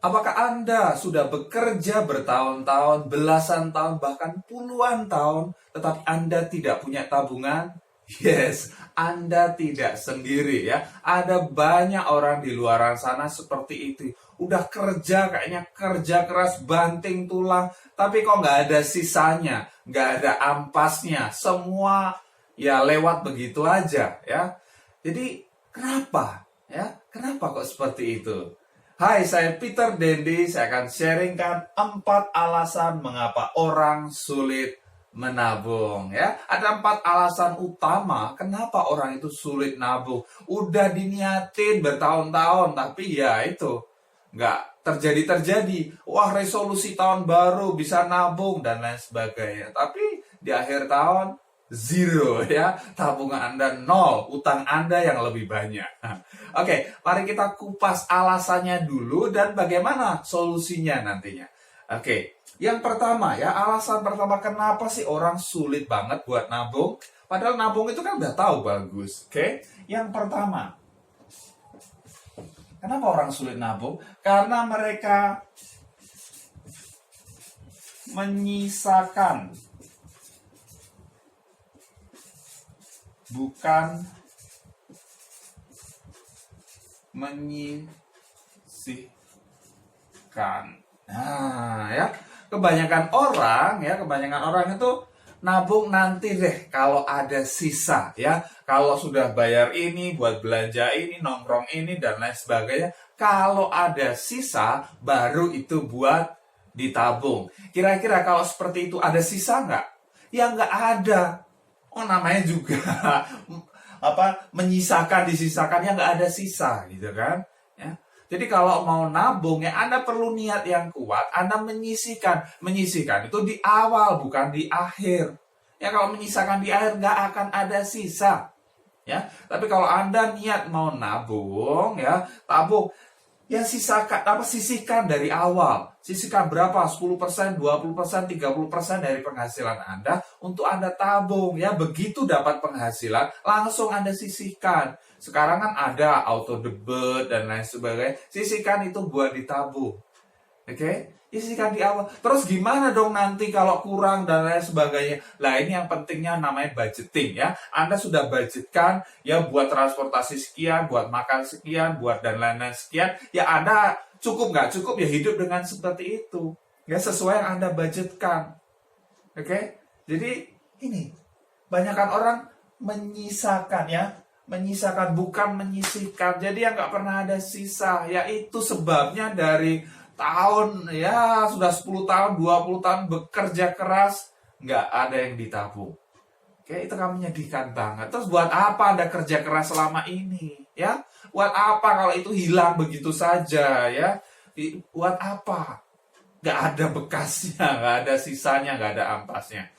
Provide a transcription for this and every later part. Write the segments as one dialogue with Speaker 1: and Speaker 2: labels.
Speaker 1: Apakah Anda sudah bekerja bertahun-tahun, belasan tahun, bahkan puluhan tahun, tetapi Anda tidak punya tabungan? Yes, Anda tidak sendiri ya. Ada banyak orang di luar sana seperti itu. Udah kerja kayaknya kerja keras, banting tulang, tapi kok nggak ada sisanya, nggak ada ampasnya. Semua ya lewat begitu aja ya. Jadi kenapa? Ya, kenapa kok seperti itu? Hai, saya Peter Dendi. Saya akan sharingkan 4 alasan mengapa orang sulit menabung. Ya, ada 4 alasan utama kenapa orang itu sulit nabung. Udah diniatin bertahun-tahun, tapi ya itu nggak terjadi-terjadi. Wah, resolusi tahun baru bisa nabung dan lain sebagainya. Tapi di akhir tahun zero ya, tabungan Anda nol, utang Anda yang lebih banyak. Oke, mari kita kupas alasannya dulu dan bagaimana solusinya nantinya. Oke, yang pertama ya, alasan pertama kenapa sih orang sulit banget buat nabung? Padahal nabung itu kan udah tahu bagus. Oke, yang pertama, kenapa orang sulit nabung? Karena mereka menyisakan, bukan menyisihkan. Nah, ya, kebanyakan orang itu nabung nanti deh kalau ada sisa ya. Kalau sudah bayar ini, buat belanja ini, nongkrong ini dan lain sebagainya, kalau ada sisa baru itu buat ditabung. Kira-kira kalau seperti itu ada sisa nggak? Ya nggak ada. Oh, namanya juga menyisakan, disisakan, ya nggak ada sisa gitu kan ya. Jadi kalau mau nabung ya Anda perlu niat yang kuat. Anda menyisihkan itu di awal bukan di akhir ya. Kalau menyisakan di akhir nggak akan ada sisa ya. Tapi kalau Anda niat mau nabung ya, tabung ya, sisihkan dari awal. Sisihkan berapa? 10%, 20%, 30% dari penghasilan Anda untuk Anda tabung ya. Begitu dapat penghasilan, langsung Anda sisihkan. Sekarang kan ada auto debit dan lain sebagainya. Sisihkan itu buat ditabung. Oke? Sisihkan di awal. Terus gimana dong nanti kalau kurang dan lain sebagainya? Nah, ini yang pentingnya namanya budgeting ya. Anda sudah budgetkan ya buat transportasi sekian, buat makan sekian, buat dan lain-lain sekian. Ya Anda cukup nggak cukup ya hidup dengan seperti itu. Ya sesuai yang Anda budgetkan. Oke? Jadi ini banyakkan orang menyisakan ya. Menyisakan bukan menyisihkan. Jadi yang nggak pernah ada sisa. Ya itu sebabnya dari tahun ya sudah 10 tahun 20 tahun bekerja keras nggak ada yang ditabung. Oke, itu kan menyedihkan banget. Terus buat apa Anda kerja keras selama ini ya? Buat apa kalau itu hilang begitu saja ya? Buat apa? Nggak ada bekasnya, nggak ada sisanya, nggak ada ampasnya.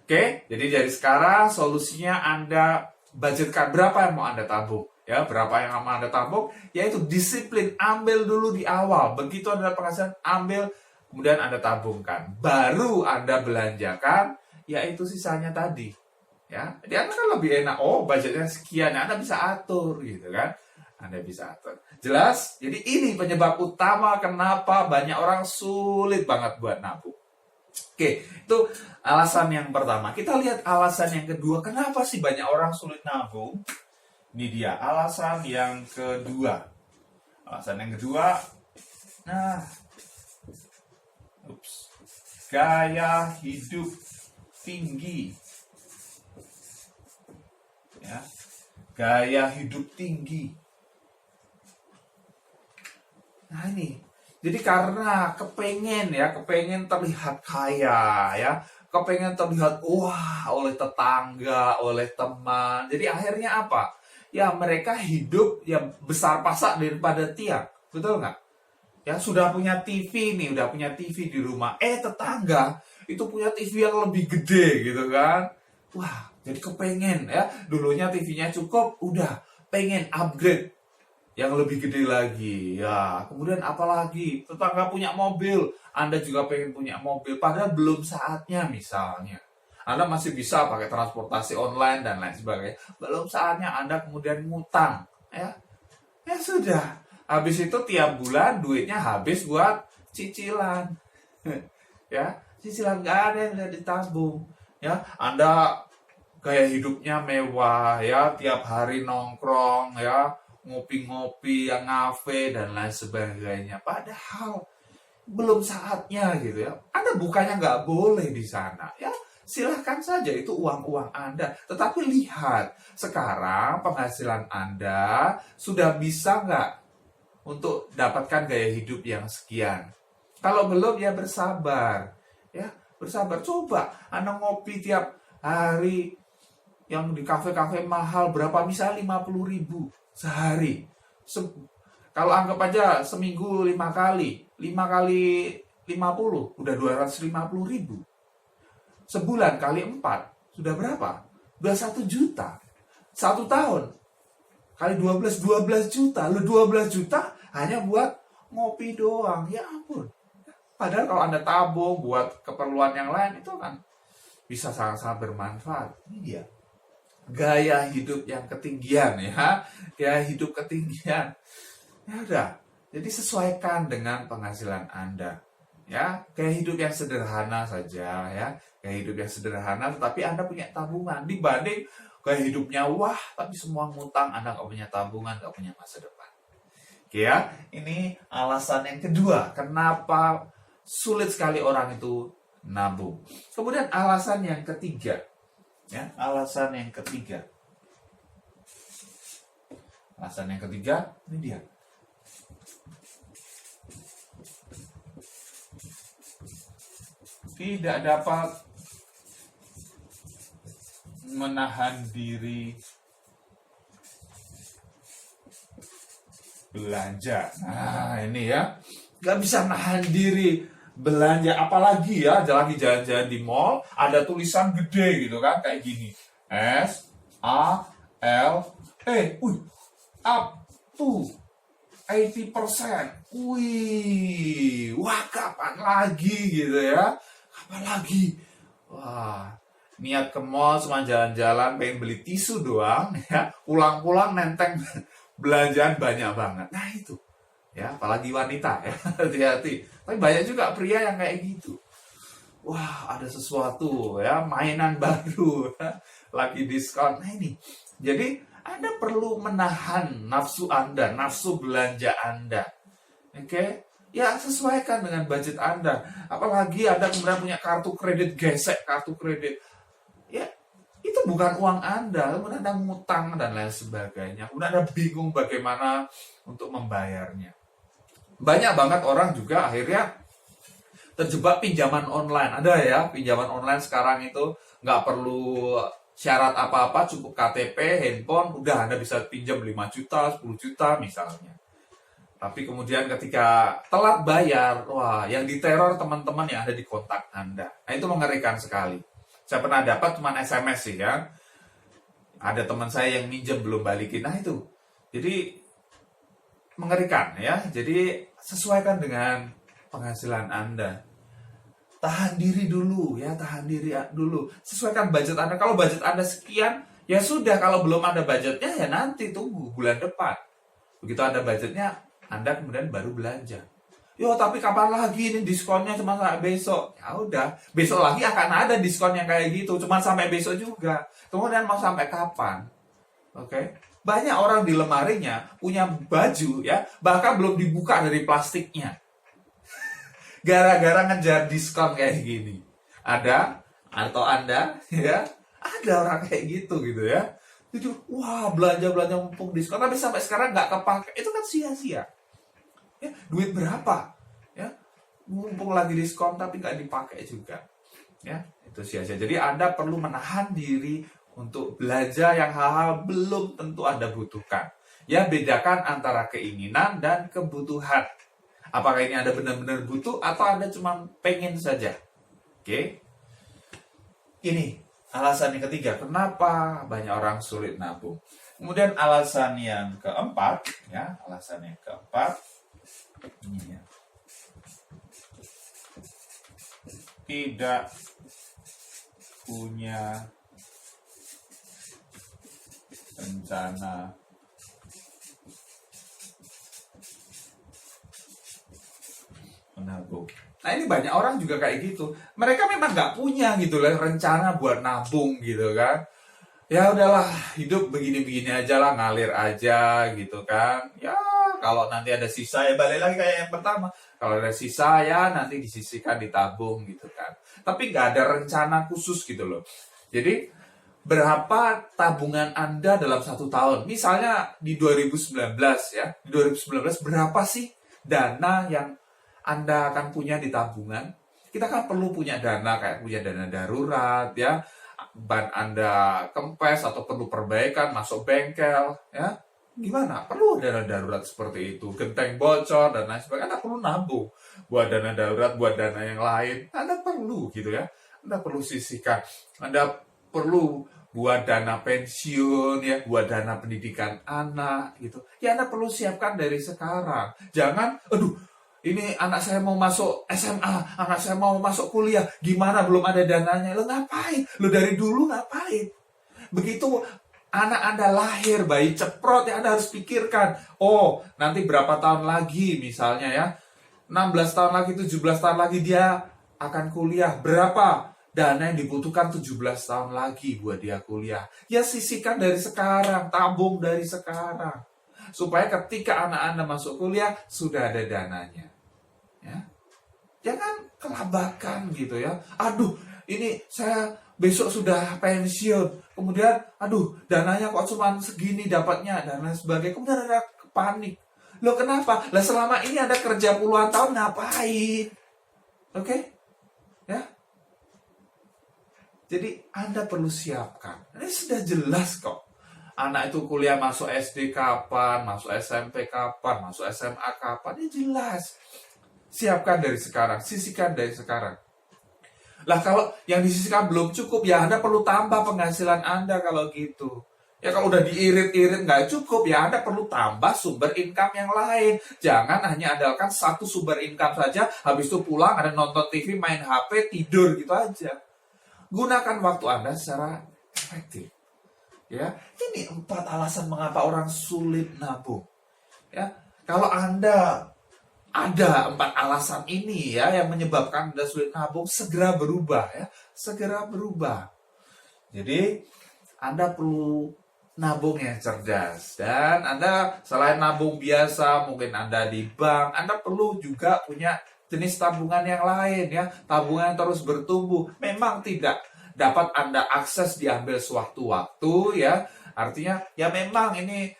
Speaker 1: Oke, jadi dari sekarang solusinya Anda budgetkan berapa yang mau Anda tabung. Ya, berapa yang mau Anda tabung, yaitu disiplin, ambil dulu di awal. Begitu Anda penghasilan, ambil, kemudian Anda tabungkan. Baru Anda belanjakan, yaitu sisanya tadi. Ya, jadi Anda kan lebih enak, oh budgetnya sekian, Anda bisa atur gitu kan. Anda bisa atur. Jelas? Jadi ini penyebab utama kenapa banyak orang sulit banget buat nabung. Oke, itu alasan yang pertama. Kita lihat alasan yang kedua, kenapa sih banyak orang sulit nabung? Ini dia alasan yang kedua. Alasan yang kedua, gaya hidup tinggi. Ya, gaya hidup tinggi. Nah ini, jadi karena kepengen terlihat kaya ya, kepengen terlihat wah oleh tetangga, oleh teman. Jadi akhirnya apa? Ya mereka hidup yang besar pasak daripada tiang, betul nggak? Ya sudah punya TV nih, udah punya TV di rumah. Tetangga itu punya TV yang lebih gede gitu kan? Wah, jadi kepengen ya. Dulunya TV-nya cukup, udah pengen upgrade yang lebih gede lagi. Ya, kemudian apalagi? Tetangga punya mobil, Anda juga pengen punya mobil. Padahal belum saatnya misalnya. Anda masih bisa pakai transportasi online dan lain sebagainya. Belum saatnya Anda kemudian ngutang. Ya sudah. Habis itu tiap bulan duitnya habis buat cicilan. Ya, cicilan nggak ada yang udah ditabung. Ya, Anda gaya hidupnya mewah ya, tiap hari nongkrong ya, ngopi-ngopi, yang ngafe dan lain sebagainya. Padahal belum saatnya gitu ya. Anda bukannya nggak boleh di sana ya. Silahkan saja, itu uang-uang Anda. Tetapi lihat, sekarang penghasilan Anda sudah bisa nggak untuk dapatkan gaya hidup yang sekian. Kalau belum ya bersabar. Ya, bersabar. Coba Anda ngopi tiap hari yang di kafe-kafe mahal berapa, misalnya 50.000 sehari. Kalau anggap aja seminggu 5 kali, 5 kali 50 udah 250.000. Sebulan kali 4 sudah berapa? Udah 1 juta. 1 tahun kali 12 juta. Lu 12 juta hanya buat ngopi doang. Ya ampun. Padahal kalau Anda tabung buat keperluan yang lain, itu kan bisa sangat-sangat bermanfaat. Ini dia. Gaya hidup yang ketinggian ya. Gaya hidup ketinggian. Ya udah. Jadi sesuaikan dengan penghasilan Anda. Ya, gaya hidup yang sederhana saja ya. Gaya hidup yang sederhana tetapi Anda punya tabungan, dibanding gaya hidupnya wah tapi semua ngutang, Anda nggak punya tabungan, nggak punya masa depan. Oke ya, ini alasan yang kedua kenapa sulit sekali orang itu nabung. Kemudian alasan yang ketiga, ya, alasan yang ketiga ini dia. Tidak dapat menahan diri belanja. Nah, ini ya. Nggak bisa nahan diri belanja. Apalagi ya, lagi jalan-jalan di mall, ada tulisan gede gitu kan, kayak gini. SALE. Up to 80%. Wih, wah kapan lagi gitu ya. Kapan lagi? Wah, niat ke mall cuma jalan-jalan, pengen beli tisu doang ya. Pulang-pulang nenteng belanjaan banyak banget. Nah itu. Ya, apalagi wanita ya. Hati-hati. Tapi banyak juga pria yang kayak gitu. Wah, ada sesuatu ya, mainan baru. Lagi diskon. Nah ini. Jadi Anda perlu menahan nafsu Anda, nafsu belanja Anda. Oke? Ya, sesuaikan dengan budget Anda. Apalagi Anda kemudian punya kartu kredit, gesek kartu kredit. Ya, itu bukan uang Anda. Kemudian Anda ngutang dan lain sebagainya. Kemudian Anda bingung bagaimana untuk membayarnya. Banyak banget orang juga akhirnya terjebak pinjaman online. Ada ya, pinjaman online sekarang itu nggak perlu syarat apa-apa, cukup KTP, handphone, udah Anda bisa pinjam 5 juta, 10 juta misalnya. Tapi kemudian ketika telat bayar, wah, yang diteror teman-teman yang ada di kontak Anda. Nah, itu mengerikan sekali. Saya pernah dapat cuma SMS sih ya. Ada teman saya yang minjem belum balikin. Nah itu. Jadi mengerikan ya. Jadi sesuaikan dengan penghasilan Anda. Tahan diri dulu ya, tahan diri dulu. Sesuaikan budget Anda. Kalau budget Anda sekian, ya sudah. Kalau belum ada budgetnya, ya nanti tunggu bulan depan. Begitu ada budgetnya, Anda kemudian baru belanja. Yo, tapi kapan lagi ini diskonnya cuma sampai besok? Ya udah, besok lagi akan ada diskon yang kayak gitu, cuma sampai besok juga. Kemudian mau sampai kapan? Oke. Banyak orang di lemarinya punya baju ya, bahkan belum dibuka dari plastiknya. Gara-gara ngejar diskon kayak gini. Ada atau Anda ya? Ada orang kayak gitu ya. Itu wah, belanja-belanja mumpung diskon tapi sampai sekarang nggak kepake. Itu kan sia-sia. Ya, duit berapa? Ya, mumpung lagi diskon tapi nggak dipakai juga. Ya, itu sia-sia. Jadi Anda perlu menahan diri untuk belanja yang hal-hal belum tentu Anda butuhkan. Ya, bedakan antara keinginan dan kebutuhan. Apakah ini Anda benar-benar butuh atau Anda cuma pengen saja? Oke. Ini alasan yang ketiga, kenapa banyak orang sulit nabung. Kemudian alasan yang keempat, ya, ini ya. Tidak punya rencana menabung. Nah ini banyak orang juga kayak gitu. Mereka memang nggak punya gitu lah rencana buat nabung gitu kan. Ya udahlah, hidup begini-begini aja lah, ngalir aja gitu kan. Ya kalau nanti ada sisa ya balik lagi kayak yang pertama. Kalau ada sisa ya nanti disisihkan, ditabung gitu kan. Tapi nggak ada rencana khusus gitu loh. Jadi berapa tabungan Anda dalam 1 tahun? Misalnya di 2019 ya, di 2019 berapa sih dana yang Anda akan punya di tabungan? Kita kan perlu punya dana, kayak punya dana darurat ya, ban Anda kempes atau perlu perbaikan, masuk bengkel ya. Gimana? Perlu dana darurat seperti itu, genteng bocor dan lain sebagainya. Anda perlu nabung buat dana darurat, buat dana yang lain. Anda perlu gitu ya. Anda perlu sisihkan. Anda perlu buat dana pensiun ya, buat dana pendidikan anak gitu. Ya Anda perlu siapkan dari sekarang. Jangan, aduh, ini anak saya mau masuk SMA, anak saya mau masuk kuliah, gimana belum ada dananya? Lo ngapain? Lo dari dulu ngapain? Begitu anak Anda lahir, bayi ceprot, ya Anda harus pikirkan, oh nanti berapa tahun lagi misalnya ya, 16 tahun lagi, 17 tahun lagi dia akan kuliah, berapa dana yang dibutuhkan 17 tahun lagi buat dia kuliah. Ya sisihkan dari sekarang, tabung dari sekarang. Supaya ketika anak Anda masuk kuliah, sudah ada dananya. Ya. Jangan kelabakan gitu ya. Aduh, ini saya besok sudah pensiun. Kemudian, aduh, dananya kok cuma segini dapatnya, dan lain sebagainya. Kemudian ada panik. Loh kenapa? Lah selama ini Anda kerja puluhan tahun ngapain? Oke? Ya. Jadi Anda perlu siapkan. Ini sudah jelas kok. Anak itu kuliah masuk SD kapan, masuk SMP kapan, masuk SMA kapan. Ini jelas. Siapkan dari sekarang, sisihkan dari sekarang. Lah kalau yang disisihkan belum cukup, ya Anda perlu tambah penghasilan Anda kalau gitu. Ya kalau udah diirit-irit nggak cukup, ya Anda perlu tambah sumber income yang lain. Jangan hanya andalkan satu sumber income saja, habis itu pulang ada nonton TV, main HP, tidur gitu aja. Gunakan waktu Anda secara efektif. Ya, ini 4 alasan mengapa orang sulit nabung. Ya, kalau Anda ada 4 alasan ini ya yang menyebabkan Anda sulit nabung, segera berubah ya, segera berubah. Jadi Anda perlu nabung yang cerdas, dan Anda selain nabung biasa, mungkin Anda di bank, Anda perlu juga punya jenis tabungan yang lain ya, tabungan yang terus bertumbuh. Memang tidak dapat Anda akses diambil sewaktu-waktu ya. Artinya ya memang ini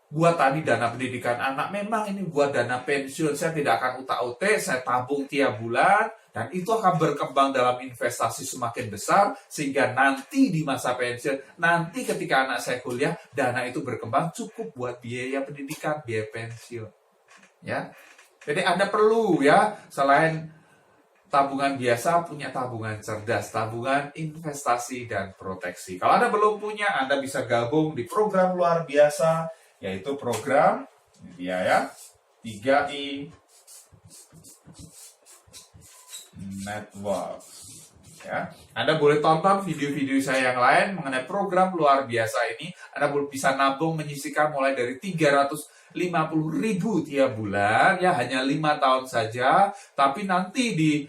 Speaker 1: buat tadi dana pendidikan anak, memang ini buat dana pensiun, saya tidak akan utak-utik, saya tabung tiap bulan, dan itu akan berkembang dalam investasi semakin besar, sehingga nanti di masa pensiun, nanti ketika anak saya kuliah, dana itu berkembang cukup buat biaya pendidikan, biaya pensiun. Ya, jadi Anda perlu ya, selain tabungan biasa, punya tabungan cerdas, tabungan investasi dan proteksi. Kalau Anda belum punya, Anda bisa gabung di program luar biasa, yaitu program dia ya 3i Network. Ya, Anda boleh tonton video-video saya yang lain mengenai program luar biasa ini. Anda bisa nabung menyisihkan mulai dari 350.000 tiap bulan ya, hanya 5 tahun saja. Tapi nanti di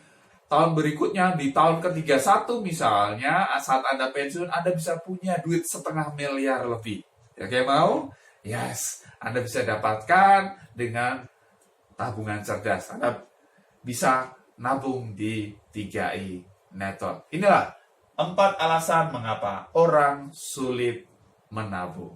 Speaker 1: tahun berikutnya, di tahun ke-31 misalnya, saat Anda pensiun, Anda bisa punya duit 500 miliar lebih. Ya kayak mau? Yes, Anda bisa dapatkan dengan tabungan cerdas. Anda bisa nabung di 3i Network. Inilah 4 alasan mengapa orang sulit menabung.